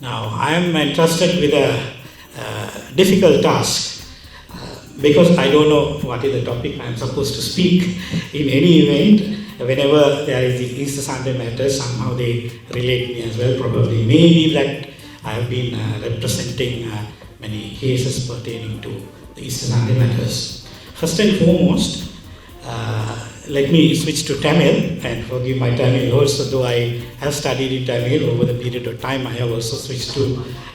Now, I am entrusted with a difficult task because I don't know what is the topic I am supposed to speak. In any event, whenever there is the Easter Sunday matters, somehow they relate me as well. Probably, maybe that I have been representing many cases pertaining to the Easter Sunday matters. First and foremost, let me switch to Tamil, and forgive my Tamil also, though I have studied in Tamil over the period of time. I have also switched to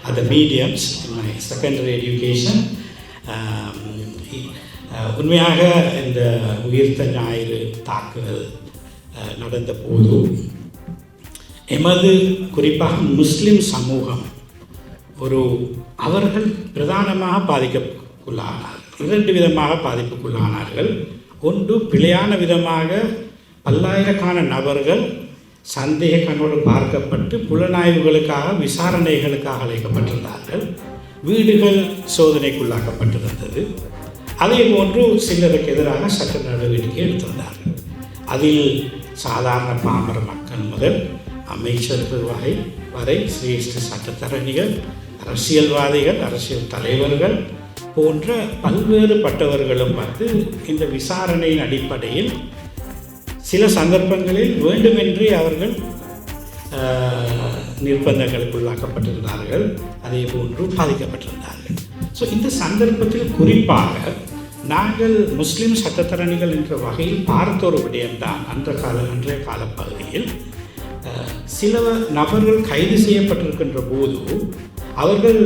other mediums in my secondary education. உண்மையாக இந்த உயிர்த்த ஞாயிறு தாக்குதல் நடந்த போது எமது குறிப்பாக முஸ்லிம் சமூகம் அவர்கள் பிரதானமாக பாதிப்புக்குள்ளானார்கள். இரண்டு விதமாக பாதிப்புக்குள்ளானார்கள். ஒன்று, பிழையான விதமாக பல்லாயிரக்கான நபர்கள் சந்தேக கண்ணோடு பார்க்கப்பட்டு புலனாய்வுகளுக்காக விசாரணைகளுக்காக அழைக்கப்பட்டிருந்தார்கள். வீடுகள் சோதனைக்குள்ளாக்கப்பட்டிருந்தது. அதே போன்று சிலருக்கு எதிராக சட்ட நடவடிக்கை எடுத்திருந்தார்கள். அதில் சாதாரண பாமர மக்கள் முதல் அமைச்சர்கள் வரை சிரேஷ்ட சட்டத்தரணிகள், அரசியல்வாதிகள், அரசியல் தலைவர்கள் போன்ற பல்வேறுபட்டவர்களும் இந்த விசாரணையின் அடிப்படையில் சில சந்தர்ப்பங்களில் வேண்டுமென்றே அவர்கள் நிர்பந்தங்களுக்குள்ளாக்கப்பட்டிருந்தார்கள். அதே போன்று பாதிக்கப்பட்டிருந்தார்கள். ஸோ இந்த சந்தர்ப்பத்தில் குறிப்பாக நாங்கள் முஸ்லீம் சட்டத்தரணிகள் என்ற வகையில் பார்த்த ஒரு விடயம்தான் அன்றைய காலப்பகுதியில் சில நபர்கள் கைது செய்யப்பட்டிருக்கின்ற போது அவர்கள்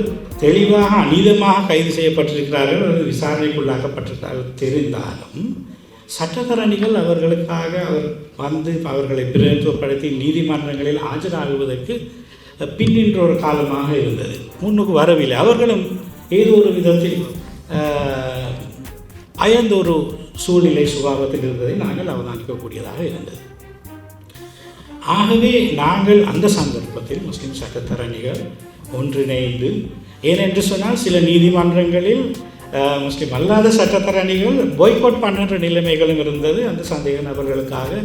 தெளிவாக அநீதமாக கைது செய்யப்பட்டிருக்கிறார்கள் அல்லது விசாரணைக்குள்ளாக்கப்பட்டிருக்கிறார்கள் தெரிந்தாலும் சட்டத்தரணிகள் அவர்களுக்காக அவர்களை பிரதிநிதித்துவப்படுத்தி நீதிமன்றங்களில் ஆஜராகுவதற்கு பின்னின்ற ஒரு காலமாக இருந்தது. முன்னுக்கு வரவில்லை. அவர்களும் ஏதோ ஒரு விதத்தில் பயந்த ஒரு சூழ்நிலை சுபாவத்தில் இருந்ததை நாங்கள் அவதானிக்கக்கூடியதாக இருந்தது. ஆகவே நாங்கள் அந்த சந்தர்ப்பத்தில் முஸ்லிம் சட்டத்தரணிகள் ஒன்றிணைந்து, ஏனென்று சொன்னால் சில நீதிமன்றங்களில் முஸ்லீம் அல்லாத சட்டத்தரணிகள் பாய்காட் பண்ணுற நிலைமைகளும் இருந்தது. அந்த சந்தேக நபர்களுக்காக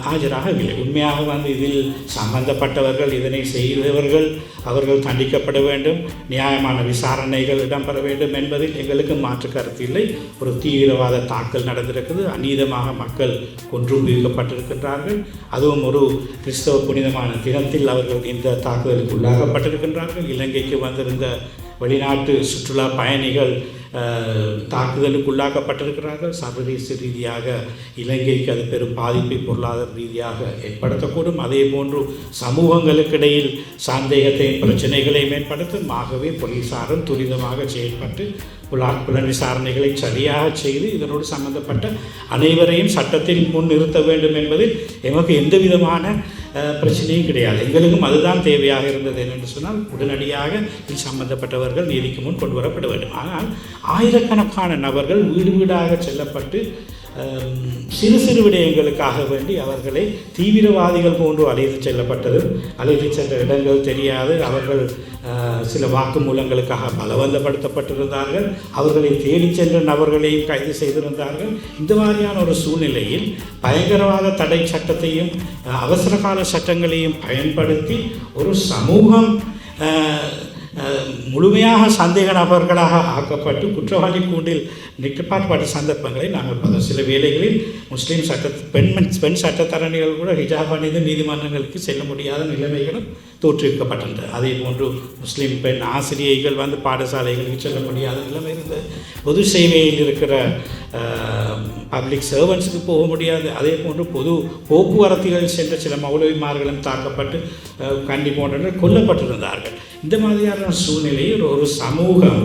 ஆஜராகவில்லை. உண்மையாக இதில் சம்பந்தப்பட்டவர்கள், இதனை செய்தவர்கள் அவர்கள் தண்டிக்கப்பட வேண்டும், நியாயமான விசாரணைகள் இடம்பெற வேண்டும் என்பதில் எங்களுக்கு மாற்று கருத்து இல்லை. ஒரு தீவிரவாத தாக்கல் நடந்திருக்குது. அநீதமாக மக்கள் கொன்று குவிக்கப்பட்டிருக்கின்றார்கள். அதுவும் ஒரு கிறிஸ்தவ புனிதமான தினத்தில் அவர்கள் இந்த தாக்குதலுக்கு உள்ளாகப்பட்டிருக்கின்றார்கள். இலங்கைக்கு வந்திருந்த வெளிநாட்டு சுற்றுலா பயணிகள் தாக்குதலுக்கு உள்ளாக்கப்பட்டிருக்கிறார்கள். சர்வதேச ரீதியாக இலங்கைக்கு அது பெரும் பாதிப்பை பொருளாதார ரீதியாக ஏற்படுத்தக்கூடும். அதே போன்று சமூகங்களுக்கிடையில் சந்தேகத்தையும் பிரச்சனைகளையும் ஏற்படுத்தும். ஆகவே போலீசாரும் துரிதமாக செயல்பட்டு புலன் விசாரணைகளை சரியாக செய்து இதனோடு சம்பந்தப்பட்ட அனைவரையும் சட்டத்தின் முன் நிறுத்த வேண்டும் என்பதில் எமக்கு எந்த விதமான பிரச்சனையும் கிடையாது. எங்களுக்கும் அதுதான் தேவையாக இருந்தது. என்னென்று சொன்னால் உடனடியாக இதில் சம்பந்தப்பட்டவர்கள் நீதிக்கு முன் கொண்டு வரப்பட வேண்டும். ஆனால் ஆயிரக்கணக்கான நபர்கள் வீடு வீடாக செல்லப்பட்டு சிறு சிறு விடயங்களுக்காக வேண்டி அவர்களை தீவிரவாதிகள் போன்று அழைத்து சென்ற இடங்கள் தெரியாது. அவர்கள் சில வாக்குமூலங்களுக்காக பலவந்தப்படுத்தப்பட்டிருந்தார்கள். அவர்களை தேடி சென்ற நபர்களையும் கைது செய்திருந்தார்கள். இந்த மாதிரியான ஒரு சூழ்நிலையில் பயங்கரவாத தடை சட்டத்தையும் அவசரகால சட்டங்களையும் பயன்படுத்தி ஒரு சமூகம் முழுமையாக சந்தேக நபர்களாக ஆக்கப்பட்டு குற்றவாளி கூண்டில் நிற்கப்பட்ட சந்தர்ப்பங்களை நாங்கள் பார்த்தோம். சில வேளைகளில் முஸ்லீம் பெண் சட்டத்தரணிகள் கூட ஹிஜாப் அணிந்து நீதிமன்றங்களுக்கு செல்ல முடியாத நிலைமைகளும் தோற்றுவிக்கப்பட்டது. அதே போன்று முஸ்லீம் பெண் ஆசிரியைகள் பாடசாலைகளுக்கு செல்ல முடியாத நிலைமை இருந்தது. பொது சேவையில் இருக்கிற பப்ளிக் சர்வன்ஸுக்கு போக முடியாது. அதே போன்று பொது போக்குவரத்துகள் சென்ற சில மௌலவிமார்களும் தாக்கப்பட்டு கண்டி போன்றவர்கள் கொல்லப்பட்டிருந்தார்கள். இந்த மாதிரியான சூழ்நிலையில் ஒரு சமூகம்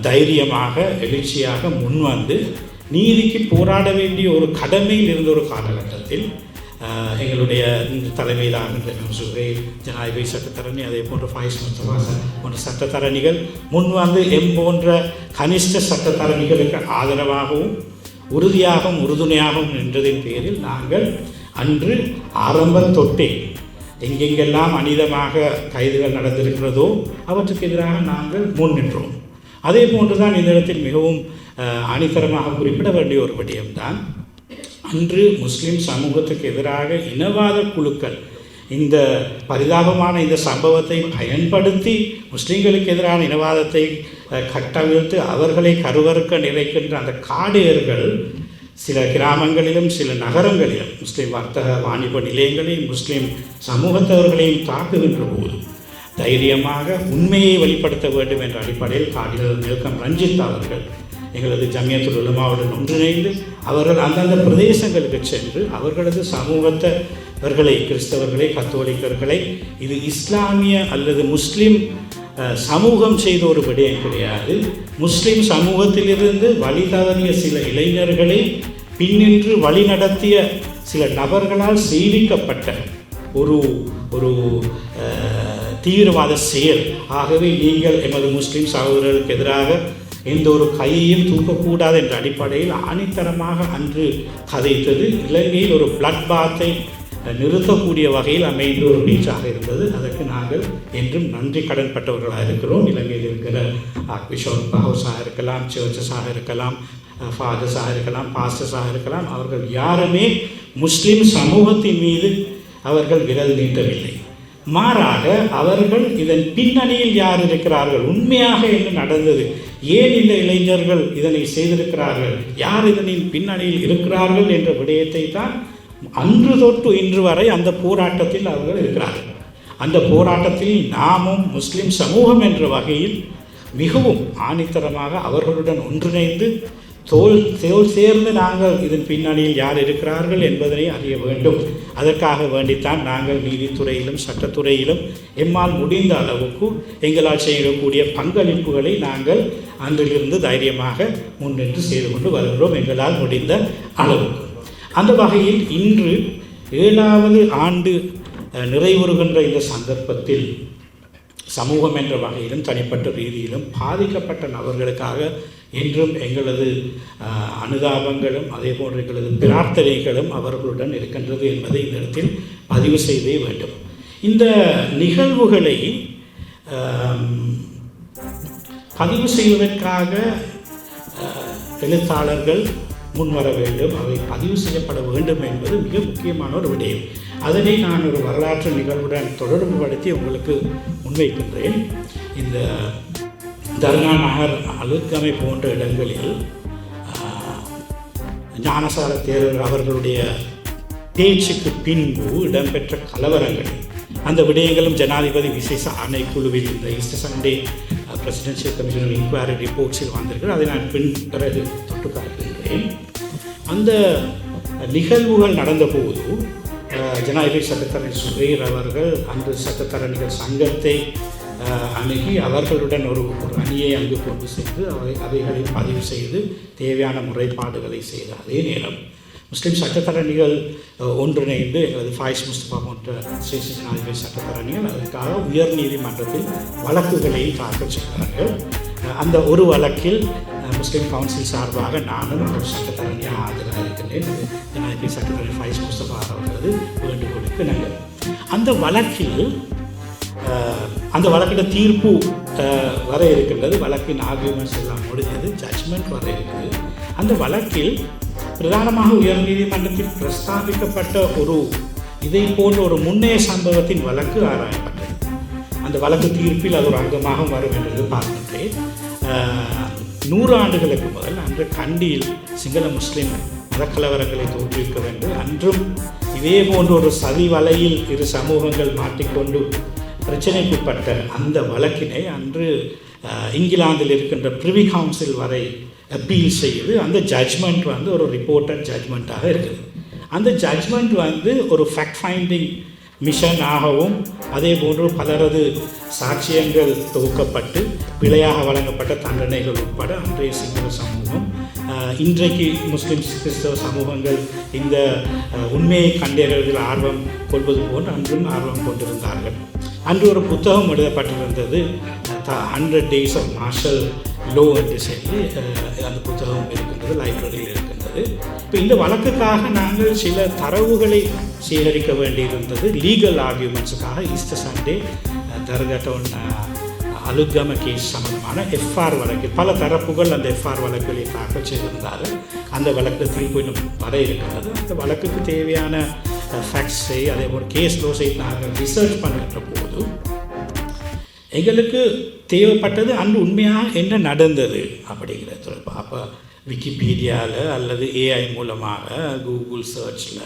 தைரியமாக எழுச்சியாக முன்வந்து நீதிக்கு போராட வேண்டிய ஒரு கடமையில் இருந்த ஒரு காலகட்டத்தில் எங்களுடைய தலைமையிலான ஜனாதிபதி சட்டத்தரணி, அதே போன்ற ஃபாயிஸ் முஸ்தபா போன்ற சட்டத்தரணிகள் முன்வந்து போன்ற கனிஷ்ட சட்டத்தரணிகளுக்கு ஆதரவாகவும் உறுதியாகவும் உறுதுணையாகவும் நின்றதின் பேரில் நாங்கள் அன்று ஆரம்ப தொட்டே எங்கெங்கெல்லாம் அநீதமாக கைதுகள் நடந்திருக்கிறதோ அவற்றுக்கு எதிராக நாங்கள் முன் நின்றோம். அதே போன்றுதான் இந்த இடத்தில் மிகவும் அணித்தரமாக குறிப்பிட வேண்டிய ஒரு விடயம்தான், அன்று முஸ்லிம் சமூகத்துக்கு எதிராக இனவாத குழுக்கள் இந்த பரிதாபமான இந்த சம்பவத்தை பயன்படுத்தி முஸ்லீம்களுக்கு எதிரான இனவாதத்தை கட்டவிழ்த்து அவர்களை கருவறுக்க நிறைக்கின்ற அந்த காடையர்கள் சில கிராமங்களிலும் சில நகரங்களிலும் முஸ்லீம் வர்த்தக வாணிப நிலையங்களையும் முஸ்லீம் சமூகத்தவர்களையும் தாக்குகின்ற போது தைரியமாக உண்மையை வெளிப்படுத்த வேண்டும் என்ற அடிப்படையில் காடிகள் நில்கம் ரஞ்சித் அவர்கள் எங்களது ஜமியத்துல் உலமாவுடன் ஒன்றிணைந்து அவர்கள் அந்தந்த பிரதேசங்களுக்கு சென்று அவர்களது சமூகத்தவர்களை கிறிஸ்தவர்களை கத்தோலிக்கர்களை இது இஸ்லாமிய அல்லது முஸ்லீம் சமூகம் செய்த ஒரு விடயம் கிடையாது, முஸ்லீம் சமூகத்திலிருந்து வழி தவறிய சில இளைஞர்களை பின்னின்று வழி நடத்திய சில நபர்களால் செய்விக்கப்பட்ட ஒரு ஒரு தீவிரவாத செயல். ஆகவே நீங்கள் எமது முஸ்லீம் சகோதரர்களுக்கு எதிராக எந்த ஒரு கையையும் தூக்கக்கூடாது என்ற அடிப்படையில் ஆணித்தரமாக அன்று கதைத்தது இலங்கையில் ஒரு பிளட் பாத்தை நிறுத்தக்கூடிய வகையில் அமைந்த ஒரு பீச்சாக இருந்தது. அதற்கு நாங்கள் என்றும் நன்றி கடன்பட்டவர்களாக இருக்கிறோம். இலங்கையில் இருக்கிற பிஷப் ஹவுஸாக இருக்கலாம், சர்ச்சஸாக இருக்கலாம், ஃபாதர்ஸாக இருக்கலாம், பாஸ்டர்ஸாக இருக்கலாம், அவர்கள் யாருமே முஸ்லீம் சமூகத்தின் மீது அவர்கள் விரல் நீட்டவில்லை. மாறாக அவர்கள் இதன் பின்னணியில் யார் இருக்கிறார்கள், உண்மையாக என்ன நடந்தது, ஏன் இந்த இளைஞர்கள் இதனை செய்திருக்கிறார்கள், யார் இதனின் பின்னணியில் இருக்கிறார்கள் என்ற விடயத்தை தான் அன்று தொட்டு இன்று வரை அந்த போராட்டத்தில் அவர்கள் இருக்கிறார்கள். அந்த போராட்டத்தில் நாமும் முஸ்லிம் சமூகம் என்ற வகையில் மிகவும் ஆணித்தரமாக அவர்களுடன் ஒன்றிணைந்து தோல் சேர்ந்து நாங்கள் இதன் பின்னணியில் யார் இருக்கிறார்கள் என்பதனை அறிய வேண்டும். அதற்காக வேண்டித்தான் நாங்கள் நீதித்துறையிலும் சட்டத்துறையிலும் எம்மால் முடிந்த அளவுக்கு எங்களால் செய்யக்கூடிய பங்களிப்புகளை நாங்கள் அன்றிலிருந்து தைரியமாக முன்னின்று செய்து கொண்டு வருகிறோம் எங்களால் முடிந்த அளவுக்கு. அந்த வகையில் இன்று 7வது ஆண்டு நிறைவுறுகின்ற இந்த சந்தர்ப்பத்தில் சமூகம் என்ற வகையிலும் தனிப்பட்ட ரீதியிலும் பாதிக்கப்பட்ட நபர்களுக்காக என்றும் எங்களது அனுதாபங்களும் அதே போன்ற எங்களது பிரார்த்தனைகளும் அவர்களுடன் இருக்கின்றது என்பதை இந்த இடத்தில் பதிவு செய்தே வேண்டும். இந்த நிகழ்வுகளை பதிவு செய்வதற்காக எழுத்தாளர்கள் முன்வர வேண்டும், அவை பதிவு செய்யப்பட வேண்டும் என்பது மிக முக்கியமான ஒரு விடயம். அதனை நான் ஒரு வரலாற்று நிகழ்வுடன் தொடர்பு படுத்தி உங்களுக்கு முன்வைக்கின்றேன். இந்த தர்கா நகர் அலுத்கமை போன்ற இடங்களில் ஞானசார தேரர் அவர்களுடைய பேச்சுக்கு பின்பு இடம்பெற்ற கலவரங்கள், அந்த விடயங்களும் ஜனாதிபதி விசேஷ ஆணைக்குழுவில் இந்த ஈஸ்டர் சண்டே பிரசிடென்ஷியல் கமிஷனர் இன்குவரி ரிப்போர்ட்ஸில் வந்திருக்கிறது. அதை நான் பிறகு தொட்டு காட்டுகின்றேன். அந்த நிகழ்வுகள் நடந்தபோது ஜனாதிபதி சட்டத்தரணி சுரேர் அவர்கள் அன்று சட்டத்தரணிகள் சங்கத்தை அணுகி அவர்களுடன் ஒரு அணியை அங்கு கொண்டு சென்று அவைகளை பதிவு செய்து தேவையான முறைப்பாடுகளை செய்த அதே நேரம் முஸ்லீம் சட்டத்தரணிகள் ஒன்றிணைந்து எங்களது ஃபாயிஸ் முஸ்தபா போன்ற சிரேஷ்ட ஜனாதிபதி சட்டத்தரணிகள் அதற்காக உயர் நீதிமன்றத்தில் வழக்குகளை தாக்கல் செய்தார்கள். அந்த ஒரு வழக்கில் முஸ்லீம் கவுன்சில் சார்பாக நானும் ஒரு சட்டத்தரணியாக ஆஜராக இருக்கின்றேன். ஜனாதிபதி சட்டத்தரணி ஃபாயிஸ் முஸ்தபா அவர்களது வேண்டுகோளுக்கு நாங்கள் அந்த வழக்கில் தீர்ப்பு வர இருக்கின்றது. வழக்கின் ஆர்கியூமெண்ட்ஸ் எல்லாம் முடிஞ்சது, ஜட்ஜ்மெண்ட் வர இருக்குது. அந்த வழக்கில் பிரதானமாக உயர்நீதிமன்றத்தில் பிரஸ்தாபிக்கப்பட்ட ஒரு இதை போன்ற ஒரு முன்னைய சம்பவத்தின் வழக்கு ஆராயப்பட்டது. அந்த வழக்கு தீர்ப்பில் அது ஒரு அங்கமாக வரும் என்று எதிர்பார்க்கின்றேன். 100 ஆண்டுகளுக்கு முதல் அன்று கண்டியில் சிங்கள முஸ்லீம் மதக்கலவரங்களை தோற்றுவிக்க வேண்டும், அன்றும் இதே போன்ற ஒரு சதி வலையில் இரு சமூகங்கள் மாட்டிக்கொண்டு பிரச்சனைக்குட்பட்ட அந்த வழக்கினை அன்று இங்கிலாந்தில் இருக்கின்ற பிரிவி கவுன்சில் வரை அப்பீல் செய்து அந்த ஜட்ஜ்மெண்ட் ஒரு ரிப்போர்ட்டட் ஜட்ஜ்மெண்ட்டாக இருக்குது. அந்த ஜட்ஜ்மெண்ட் ஒரு ஃபேக்ட் ஃபைண்டிங் மிஷனாகவும் அதே போன்று பலரது சாட்சியங்கள் தொகுக்கப்பட்டு பிழையாக வழங்கப்பட்ட தண்டனைகள் உட்பட அன்றைய சிங்கள சமூகம் இன்றைக்கு முஸ்லிம் கிறிஸ்தவ சமூகங்கள் இந்த உண்மையை கண்டறிவதில் ஆர்வம் கொள்வது போன்று அன்றும் ஆர்வம் கொண்டிருந்தார்கள். அன்று ஒரு புத்தகம் எழுதப்பட்டிருந்தது, 100 Days of Martial Law என்று சொல்லி அந்த புத்தகம் இருக்கின்றது, லைப்ரரியில் இருக்கின்றது. இப்போ இந்த வழக்குக்காக நாங்கள் சில தரவுகளை சேகரிக்க வேண்டியிருந்தது. லீகல் ஆர்கியூமெண்ட்ஸுக்காக ஈஸ்டர் சண்டே தர்கா டவுன் அலுத்கம கேஸ் சம்பந்தமான எஃப்ஆர் வழக்கில் பல தரப்புகள் அந்த எஃப்ஆர் வழக்குகளை தாக்கல் செய்திருந்தாலும் அந்த வழக்கு தீர்ப்பு இன்னும் வர இருக்கின்றது. அந்த வழக்குக்கு தேவையான ஃபேக்ட்ஸை அதே போல் கேஸ் லோஸை நாங்கள் ரிசர்ச் பண்ணுற போது எங்களுக்கு தேவைப்பட்டது அன்று உண்மையாக என்ன நடந்தது அப்படிங்கிற தொடர்பு. அப்போ விக்கிபீடியாவில் அல்லது ஏஐ மூலமாக கூகுள் சர்ச்சில்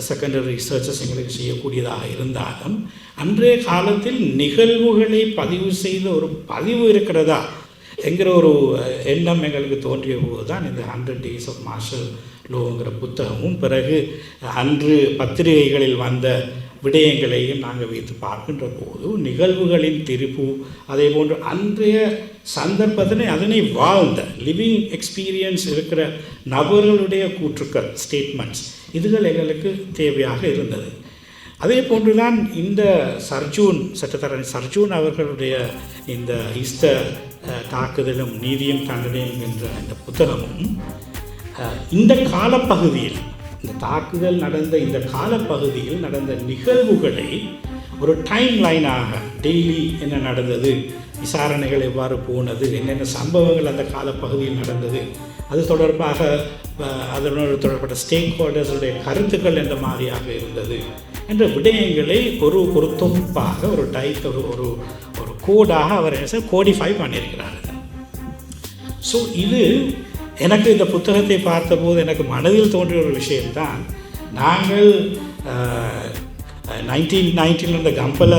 செகண்டரி ரிசர்ச்சஸ் எங்களுக்கு செய்யக்கூடியதாக இருந்தாலும் அன்றைய காலத்தில் நிகழ்வுகளை பதிவு செய்த ஒரு பதிவு இருக்கிறதா என்கிற ஒரு எண்ணம் எங்களுக்கு தோன்றிய போது தான் இந்த 100 Days of Martial Lawங்கிற புத்தகமும் பிறகு அன்று பத்திரிகைகளில் வந்த விடயங்களையும் நாங்கள் வைத்து பார்க்கின்ற போது நிகழ்வுகளின் திரிப்பு அதே போன்று அன்றைய சந்தர்ப்பத்தினை அதனை வாழ்ந்த லிவிங் எக்ஸ்பீரியன்ஸ் இருக்கிற நபர்களுடைய கூற்றுக்கள் ஸ்டேட்மெண்ட்ஸ் இதுகள் எங்களுக்கு தேவையாக இருந்தது. அதே போன்று தான் இந்த சட்டத்தரணி சர்ஜூன் அவர்களுடைய இந்த ஈஸ்டர் தாக்குதலும் நீதியும் தண்டனையும் என்ற இந்த புத்தகமும் இந்த காலப்பகுதியில் இந்த தாக்குதல் நடந்த இந்த காலப்பகுதியில் நடந்த நிகழ்வுகளை ஒரு டைம் லைனாக டெய்லி என்ன நடந்தது, விசாரணைகள் எவ்வாறு போனது, என்னென்ன சம்பவங்கள் அந்த காலப்பகுதியில் நடந்தது, அது தொடர்பாக அதனோடு தொடர்பட்ட ஸ்டேக் ஹோல்டர்ஸுடைய கருத்துக்கள் என்ற மாதிரியாக இருந்தது என்ற விடயங்களை ஒரு தொகுப்பாக ஒரு டைப் ஒரு கோடாக அவர் கோடிஃபை பண்ணியிருக்கிறார். ஸோ இது எனக்கு இந்த புத்தகத்தை பார்த்தபோது எனக்கு மனதில் தோன்றிய ஒரு விஷயம்தான். நாங்கள் 1990 இந்த கம்பல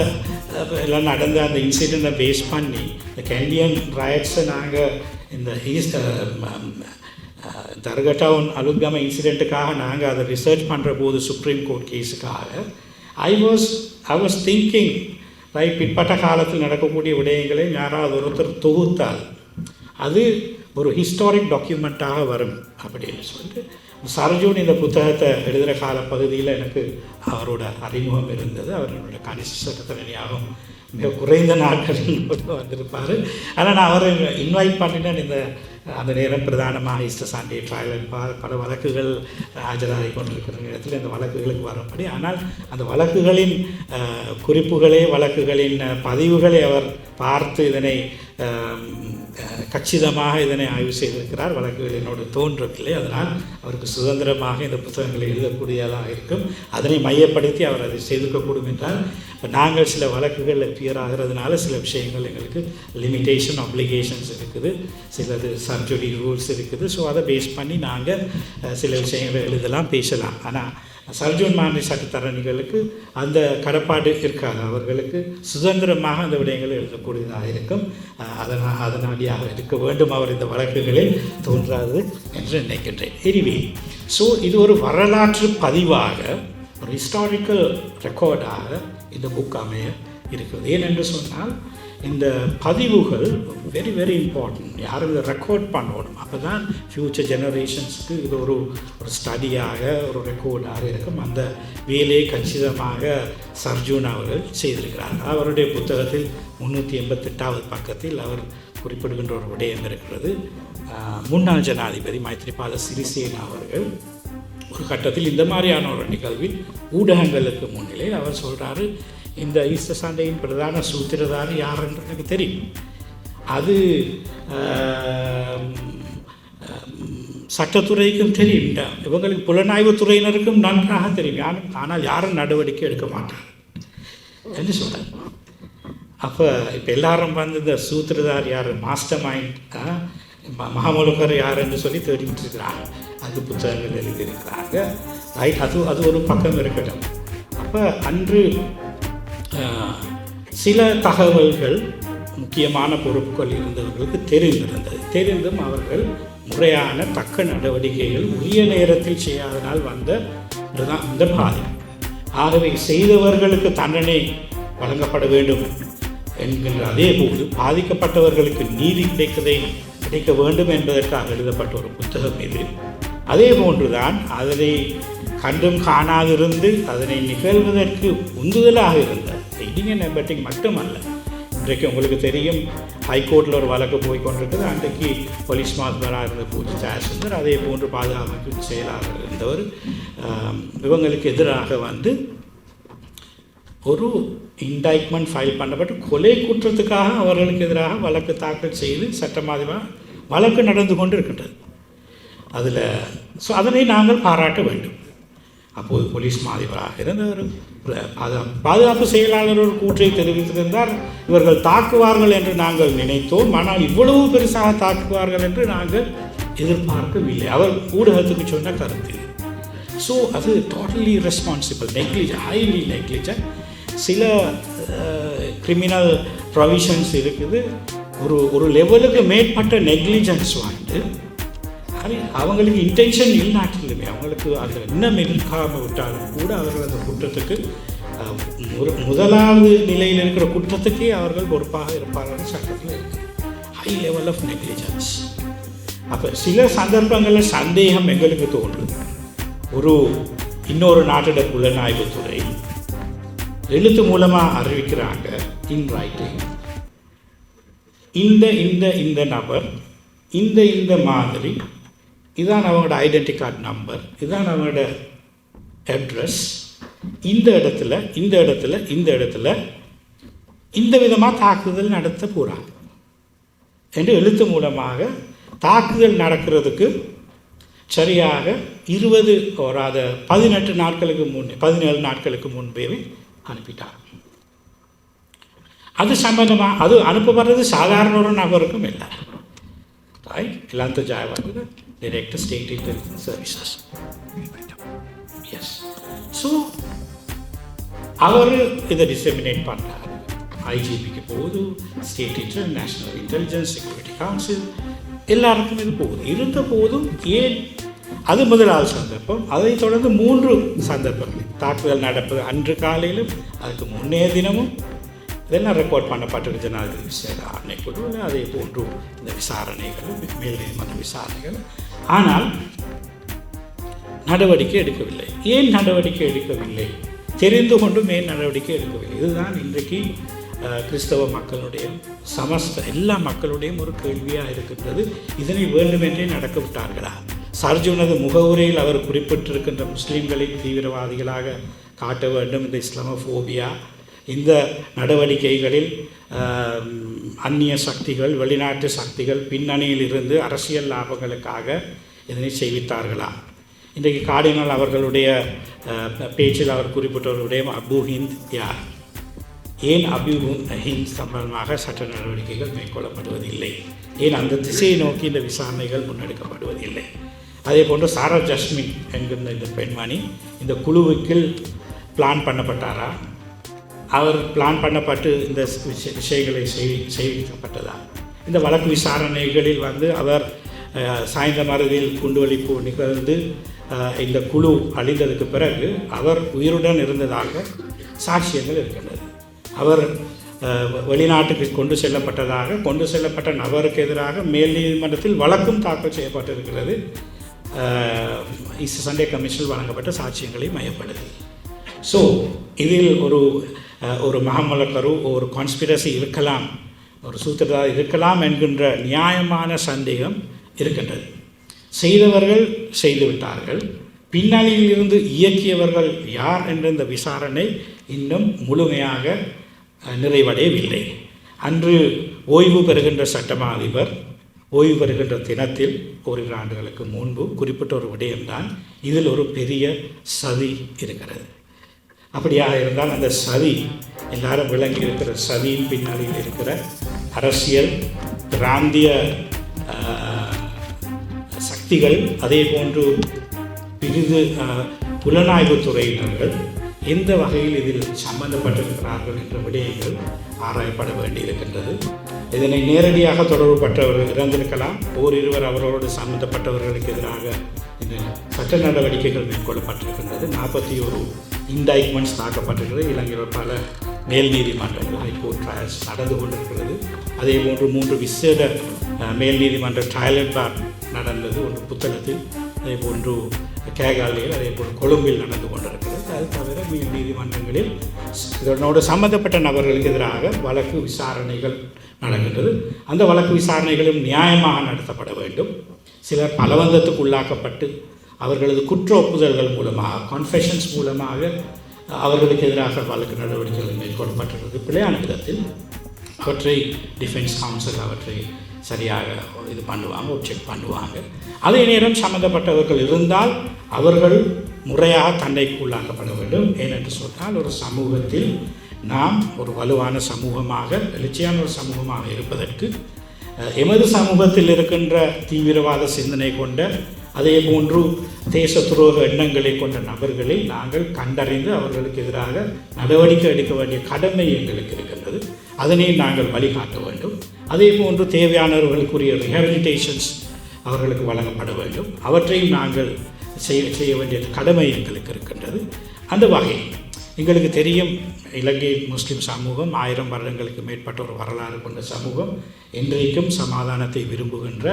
எல்லாம் நடந்த அந்த இன்சிடெண்ட்டை பேஸ் பண்ணி இந்த கேண்டியன் ரயட்ஸை நாங்கள் இந்த தர்கட்டவுன் அலுத்கம இன்சிடெண்ட்டுக்காக நாங்கள் அதை ரிசர்ச் பண்ணுற போது சுப்ரீம் கோர்ட் கேஸுக்காக ஐ வாஸ் திங்கிங் ரைட் பிற்பட்ட காலத்தில் நடக்கக்கூடிய விடயங்களை யாராவது ஒருத்தர் தொகுத்தால் அது ஒரு ஹிஸ்டாரிக் டாக்குமெண்ட்டாக வரும் அப்படின்னு சொல்லிட்டு சர்ஜூன் இந்த புத்தகத்தை எழுதுகிற காலப்பகுதியில் எனக்கு அவரோட அறிமுகம் இருந்தது. அவரோட கணிச சட்டத்தரணியாகவும் மிக குறைந்த நாட்களில் வந்திருப்பார். ஆனால் நான் அவரை இன்வைட் பண்ணினேன். அந்த நேரம் பிரதானமாக ஈஸ்டர் சண்டே ட்ரையல் பல வழக்குகள் ஆஜராகி கொண்டிருக்கிற இடத்துல இந்த வழக்குகளுக்கு வரும்படி, ஆனால் அந்த வழக்குகளின் குறிப்புகளே வழக்குகளின் பதிவுகளை அவர் பார்த்து இதனை கச்சிதமாக இதனை ஆய்வு செய்திருக்கிறார். வழக்குகள் என்னோடு தோன்றவில்லை. அதனால் அவருக்கு சுதந்திரமாக இந்த புத்தகங்களை எழுதக்கூடியதாக இருக்கும். அதனை மையப்படுத்தி அவர் அதை செய்திருக்கக்கூடும் என்றால், இப்போ நாங்கள் சில வழக்குகள் பியர் ஆகிறதுனால சில விஷயங்கள் எங்களுக்கு லிமிட்டேஷன் அப்ளிகேஷன்ஸ் இருக்குது, சிலது சர்ஜரி ரூல்ஸ் இருக்குது. ஸோ அதை பேஸ் பண்ணி நாங்கள் சில விஷயங்களை எழுதலாம், பேசலாம். ஆனால் சர்ஜூன் மாதிரி சட்டத்தரணிகளுக்கு அந்த கடப்பாடு இருக்காது. அவர்களுக்கு சுதந்திரமாக அந்த விடயங்களை எழுதக்கூடியதாக இருக்கும். அதனாடியாக இருக்க வேண்டும் அவர் இந்த வழக்குகளில் தோன்றாது என்று நினைக்கின்றேன். எனிவே, ஸோ இது ஒரு வரலாற்று பதிவாக ஒரு ஹிஸ்டாரிக்கல் ரெக்கார்டாக இந்த புக் அமைய இருக்குது. ஏனென்று சொன்னால் இந்த பதிவுகள் வெரி வெரி இம்பார்ட்டன்ட். யாரும் இதை ரெக்கார்ட் பண்ணணும். அப்போ தான் ஃப்யூச்சர் ஜெனரேஷன்ஸுக்கு இது ஒரு ஸ்டடியாக ஒரு ரெக்கார்டாக இருக்கும். அந்த வேலையை கச்சிதமாக சர்ஜூன் அவர்கள் செய்திருக்கிறார்கள். அவருடைய புத்தகத்தில் 388வது பக்கத்தில் அவர் குறிப்பிடுகின்ற ஒரு விடயம் இருக்கிறது. முன்னாள் ஜனாதிபதி மைத்ரிபால சிறிசேனா அவர்கள் ஒரு கட்டத்தில் இந்த மாதிரியான ஒரு நிகழ்வில் ஊடகங்களுக்கு முன்னிலையில் அவர் சொல்கிறாரு, இந்த ஈஸ்டர் சண்டையின் பிரதான சூத்திரதாரி யார் என்று எனக்கு தெரியும். அது சட்டத்துறைக்கும் தெரியும், இவங்களுக்கு புலனாய்வு துறையினருக்கும் நன்றாக தெரியும். ஆனால் யாரும் நடவடிக்கை எடுக்க மாட்டாங்க என்று சொல்கிறார். அப்போ இப்போ எல்லாரும் வந்து இந்த சூத்திரதார் யார், மாஸ்டர் மைண்ட் மகாமுலுக்கர் யார் என்று சொல்லி தேடிக்கிட்டு இருக்கிறாங்க. அது புத்தகங்கள் எழுதியிருக்கிறாங்க. ரைட், அது ஒரு பக்கம் இருக்கட்டும். அப்போ அன்று சில தகவல்கள் முக்கியமான பொறுப்புகள் இருந்தவர்களுக்கு தெரிந்தும் அவர்கள் முறையான தக்க நடவடிக்கைகள் உரிய நேரத்தில் செய்யாதனால் வந்த இந்த பாதிப்பு. ஆகவே செய்தவர்களுக்கு தண்டனை வழங்கப்பட வேண்டும் என்கின்ற அதே போது பாதிக்கப்பட்டவர்களுக்கு நீதி கிடைக்க வேண்டும் என்பதற்காக எழுதப்பட்ட ஒரு புத்தகம் இது. அதே போன்றுதான் அதனை கண்டும் காணாதிருந்து அதனை நிகழ்வதற்கு உந்துதலாக இருந்த ரீடிங் அண்ட் எம்பட்டிங் மட்டுமல்ல. இன்றைக்கு உங்களுக்கு தெரியும், ஹைகோர்ட்டில் ஒரு வழக்கு போய் கொண்டிருக்குது. அன்றைக்கு போலீஸ் மாஸ்டராக இருந்த பூஜை ஜாசுந்தர், அதே போன்று பாதுகாப்பு செயலாளர் இருந்தவர் இவங்களுக்கு எதிராக வந்து ஒரு இன்டைட்மெண்ட் ஃபைல் பண்ணப்பட்டு கொலை குற்றத்துக்காக அவர்களுக்கு எதிராக வழக்கு தாக்கல் செய்து சட்டமாதிமாக வழக்கு நடந்து கொண்டு இருக்கின்றது. அதில் ஸோ அதனை நாங்கள் பாராட்ட வேண்டும். அப்போது போலீஸ் மாதிபராக இருந்த ஒரு பாதுகாப்பு செயலாளர் ஒரு கூற்றை தெரிவித்திருந்தார், இவர்கள் தாக்குவார்கள் என்று நாங்கள் நினைத்தோம், ஆனால் இவ்வளவு பெருசாக தாக்குவார்கள் என்று நாங்கள் எதிர்பார்க்கவில்லை. அவர் ஊடகத்துக்கு சொன்ன கருத்து. ஸோ அது டோட்டலி ரெஸ்பான்சிபிள், ஹைலி நெக்லிஜென்ட். சில கிரிமினல் ப்ரொவிஷன்ஸ் இருக்குது, ஒரு லெவலுக்கு மேற்பட்ட நெக்லிஜென்ஸ் வாங்கிட்டு அவங்களுக்கு இன்டென்ஷன் இல்லாட்டிலுமே அவங்களுக்கு அந்த இன்னும் இருக்காமல் விட்டாலும் கூட அவர்கள் அந்த குற்றத்துக்கு முதலாவது நிலையில் இருக்கிற குற்றத்துக்கே அவர்கள் பொறுப்பாக இருப்பார்கள் சட்டத்தில் இருக்கு. High level of negligence. அப்போ சில சந்தர்ப்பங்களில் சந்தேகம் எங்களுக்கு தோன்றும். இன்னொரு நாட்டிட புலனாய்வுத்துறை எழுத்து மூலமாக அறிவிக்கிறாங்க, இன் ரைட்டிங், இந்த நபர் இந்த மாதிரி, இதுதான் அவங்களோட ஐடென்டி கார்டு நம்பர், இதுதான் அவங்களோட அட்ரஸ், இந்த இடத்துல இந்த விதமாக தாக்குதல் நடத்த போகிறாங்க என்று எழுத்து மூலமாக தாக்குதல் நடக்கிறதுக்கு சரியாக 17 நாட்களுக்கு முன்பே அனுப்பிட்டார். அது சம்பந்தமாக அது அனுப்பப்படுறது சாதாரண ஒரு நபருக்கும் இல்லை. இல்லாத ஜாவாக direct state intelligence services. Yes. So அவர் இதை டிசெமினேட் பண்ணுறார். ஐஜிபிக்கு போகுது, state national intelligence security council, எல்லாருக்கும் இது போகுது. இருந்த போதும் ஏன் அது முதலாவது சந்தர்ப்பம். அதைத் தொடர்ந்து 3 சந்தர்ப்பங்கள் தாக்குதல் நடப்பது அன்று காலையிலும் அதுக்கு முன்னைய தினமும் இதெல்லாம் ரெக்கார்ட் பண்ணப்பட்டிருக்கு ஜனாதிபதி விசேட ஆணைக்குழு. அதே போன்று இந்த விசாரணைகள், மேல் நீதிமன்ற விசாரணைகள். ஆனால் நடவடிக்கை எடுக்கவில்லை. ஏன் நடவடிக்கை எடுக்கவில்லை? தெரிந்து கொண்டும் ஏன் நடவடிக்கை எடுக்கவில்லை? இதுதான் இன்றைக்கு கிறிஸ்தவ மக்களுடைய எல்லா மக்களுடையும் ஒரு கேள்வியாக இருக்கின்றது. இதனை வேண்டுமென்றே நடக்க விட்டார்களா? சர்ஜுனது முகவுரையில் அவர் குறிப்பிட்டிருக்கின்ற முஸ்லீம்களை தீவிரவாதிகளாக காட்ட வேண்டும், இந்த இஸ்லாமோஃபோபியா, இந்த நடவடிக்கைகளில் அந்நிய சக்திகள், வெளிநாட்டு சக்திகள் பின்னணியில் இருந்து அரசியல் லாபங்களுக்காக இதனை செய்வித்தார்களா? இன்றைக்கு கார்டினல் அவர்களுடைய பேச்சில் அவர் குறிப்பிட்டவருடைய அபு ஹிந்த் யார்? ஏன் அபு ஹிந்த் சம்பந்தமாக சட்ட நடவடிக்கைகள் மேற்கொள்ளப்படுவதில்லை? ஏன் அந்த திசையை நோக்கி இந்த விசாரணைகள் முன்னெடுக்கப்படுவதில்லை? அதே போன்று சாரா ஜஸ்மின் என்கின்ற இந்த பெண்மணி இந்த குழுவுக்கு பிளான் பண்ணப்பட்டாரா? அவர் பிளான் பண்ணப்பட்டு இந்த விஷயங்களை செய்விக்கப்பட்டதா? இந்த வழக்கு விசாரணைகளில் அவர் சாய்ந்த மருதில் குண்டுவெடிப்பு நிகழ்ந்து இந்த குழு அழிந்ததுக்கு பிறகு அவர் உயிருடன் இருந்ததாக சாட்சியங்கள் இருக்கின்றது. அவர் வெளிநாட்டுக்கு கொண்டு செல்லப்பட்ட நபருக்கு எதிராக மேல் நீதிமன்றத்தில் வழக்கும் தாக்கல் செய்யப்பட்டிருக்கிறது. சண்டே கமிஷனில் வழங்கப்பட்ட சாட்சியங்களை மையப்படுத்தி. ஸோ இதில் ஒரு மஹமலக்கரு, ஒரு கான்ஸ்பிரசி இருக்கலாம், ஒரு சூத்திரதாரி இருக்கலாம் என்கின்ற நியாயமான சந்தேகம் இருக்கின்றது. செய்தவர்கள் செய்துவிட்டார்கள், பின்னணியில் இருந்து இயக்கியவர்கள் யார் என்ற இந்த விசாரணை இன்னும் முழுமையாக நிறைவடையவில்லை. அன்று ஓய்வு பெறுகின்ற சட்டமா அதிபர் ஓய்வு பெறுகின்ற தினத்தில் 2 ஆண்டுகளுக்கு முன்பு குறிப்பிட்ட ஒரு விடயம்தான், இதில் ஒரு பெரிய சதி இருக்கிறது. அப்படியாக இருந்தால் அந்த சதி, எல்லாரும் விளங்கி இருக்கிற சதியின் பின்னணியில் இருக்கிற அரசியல் பிராந்திய சக்திகள், அதே போன்று புலனாய்வு துறையினர்கள் எந்த வகையில் இதில் சம்பந்தப்பட்டிருக்கிறார்கள் என்ற விடயங்கள் ஆராயப்பட வேண்டியிருக்கின்றது. இதனை நேரடியாக தொடர்புபட்டவர்கள் இறந்திருக்கலாம். இருவர் அவர்களோடு சம்பந்தப்பட்டவர்களுக்கு எதிராக இந்த சட்ட நடவடிக்கைகள் மேற்கொள்ளப்பட்டிருக்கின்றது. 41 இன்டைட்மெண்ட்ஸ் தாக்கப்பட்டிருக்கிறது. இலங்கையில் பல மேல் நீதிமன்றங்கள், ஹைகோர்ட் ட்ரையல்ஸ் நடந்து கொண்டிருக்கிறது. அதே போன்று 3 விசேட மேல் நீதிமன்ற ட்ரையல் பார் நடந்தது, ஒன்று புத்தகத்தில், அதே போன்று கேகாலையில், அதே போன்று கொழும்பில் நடந்து கொண்டிருக்கிறது. அது தவிர மேல் நீதிமன்றங்களில் இதனோடு சம்பந்தப்பட்ட நபர்களுக்கு எதிராக வழக்கு விசாரணைகள் நடக்கின்றது. அந்த வழக்கு விசாரணைகளும் நியாயமாக நடத்தப்பட வேண்டும். சிலர் பலவந்தத்துக்கு உள்ளாக்கப்பட்டு அவர்களது குற்ற ஒப்புதல்கள் மூலமாக, கான்ஃபெஷன்ஸ் மூலமாக அவர்களுக்கு எதிராக வழக்கு நடவடிக்கைகள் மேற்கொள்ளப்பட்டிருக்கிறது. பிழையான விதத்தில் அவற்றை டிஃபென்ஸ் கவுன்சில் அவற்றை சரியாக இது பண்ணுவாங்க, செக் பண்ணுவாங்க. அதே நேரம் சம்மந்தப்பட்டவர்கள் இருந்தால் அவர்கள் முறையாக தன்னைக்குள்ளாக்கப்பட வேண்டும். ஏனென்று சொன்னால் ஒரு சமூகத்தில் நாம் ஒரு வலுவான சமூகமாக, எழுச்சியான ஒரு சமூகமாக இருப்பதற்கு எமது சமூகத்தில் இருக்கின்ற தீவிரவாத சிந்தனை கொண்ட, அதே போன்று தேச துரோக எண்ணங்களை கொண்ட நபர்களை நாங்கள் கண்டறிந்து அவர்களுக்கு எதிராக நடவடிக்கை எடுக்க வேண்டிய கடமை எங்களுக்கு இருக்கின்றது. அதனை நாங்கள் வழிகாட்ட வேண்டும். அதே போன்று தேவையானவர்களுக்குரிய ரிஹாபிலிட்டேஷன்ஸ் அவர்களுக்கு வழங்கப்பட வேண்டும். அவற்றையும் நாங்கள் செய்ய வேண்டிய கடமை எங்களுக்கு இருக்கின்றது. அந்த வகையில் எங்களுக்கு தெரியும், இலங்கை முஸ்லீம் சமூகம் 1000 வருடங்களுக்கு மேற்பட்ட ஒரு வரலாறு கொண்ட சமூகம், இன்றைக்கும் சமாதானத்தை விரும்புகின்ற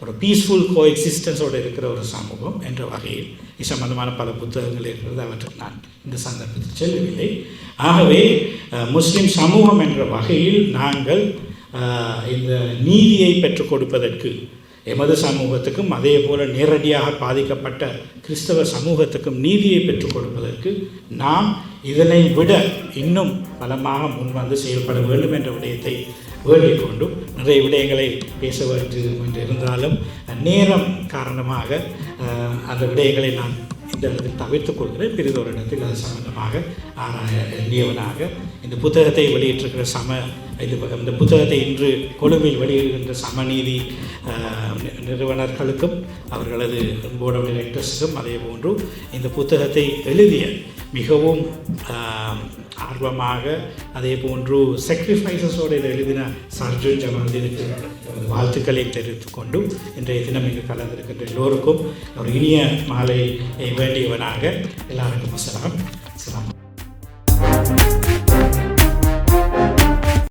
ஒரு பீஸ்ஃபுல் கோஎக்ஸிஸ்டன்ஸோடு இருக்கிற ஒரு சமூகம் என்ற வகையில் இது சம்பந்தமான பல புத்தகங்கள் இருக்கிறது. அவற்றுக்கு நான் இந்த சந்தர்ப்பத்தில் செல்லவில்லை. ஆகவே முஸ்லீம் சமூகம் என்ற வகையில் நாங்கள் இந்த நீதியை பெற்றுக் கொடுப்பதற்கு எமது சமூகத்துக்கும் அதே போல் நேரடியாக பாதிக்கப்பட்ட கிறிஸ்தவ சமூகத்துக்கும் நீதியை பெற்றுக் கொடுப்பதற்கு நாம் இதனை விட இன்னும் பலமாக முன்வந்து செயல்பட வேண்டும் என்ற விடயத்தை வேண்டிக் கொண்டும், நிறைய விடயங்களை பேச வேண்டும் என்று இருந்தாலும் நேரம் காரணமாக அந்த விடயங்களை நான் இந்த இடத்தில் தவிர்த்துக் கொள்கிறேன். பிறிதொரு இடத்தில் அது சம்பந்தமாக ஆராய எண்ணியவனாக இந்த புத்தகத்தை வெளியிட்டிருக்கிற இந்த புத்தகத்தை இன்று கொழும்பில் வெளியிடுகின்ற சமநீதி நிறுவனர்களுக்கும் அவர்களது போர்ட் ஆஃப் டைரக்டர்ஸுக்கும், அதே போன்று இந்த புத்தகத்தை எழுதிய மிகவும் ஆர்வமாக அதே போன்று சாக்ரிஃபைசஸோடு இதை எழுதின சர்ஜன் ஜமாலுதீனுக்கு வாழ்த்துக்களை தெரிவித்துக் கொண்டு இன்றைய தினம் இங்கு கலந்திருக்கின்ற எல்லோருக்கும் ஒரு இனிய மாலை வேண்டியவனாக எல்லாருக்கும் அஸ்ஸலாம்.